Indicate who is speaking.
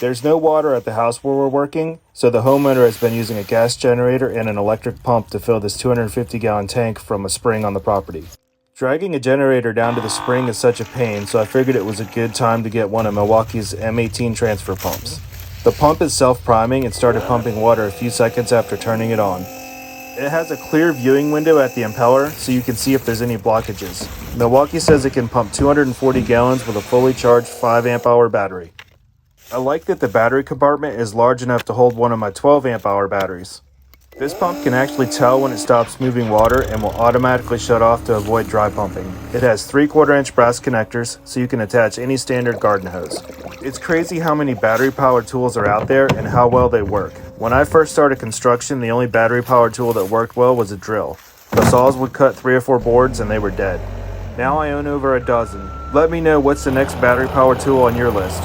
Speaker 1: There's no water at the house where we're working, so the homeowner has been using a gas generator and an electric pump to fill this 250-gallon tank from a spring on the property. Dragging a generator down to the spring is such a pain, so I figured it was a good time to get one of Milwaukee's M18 Transfer Pumps. The pump is self-priming and started pumping water a few seconds after turning it on. It has a clear viewing window at the impeller, so you can see if there's any blockages. Milwaukee says it can pump 240 gallons with a fully charged 5 amp hour battery. I like that the battery compartment is large enough to hold one of my 12 amp hour batteries. This pump can actually tell when it stops moving water and will automatically shut off to avoid dry pumping. It has 3/4 inch brass connectors, so you can attach any standard garden hose. It's crazy how many battery powered tools are out there and how well they work. When I first started construction, the only battery powered tool that worked well was a drill. The saws would cut 3 or 4 boards and they were dead. Now I own over a dozen. Let me know what's the next battery powered tool on your list.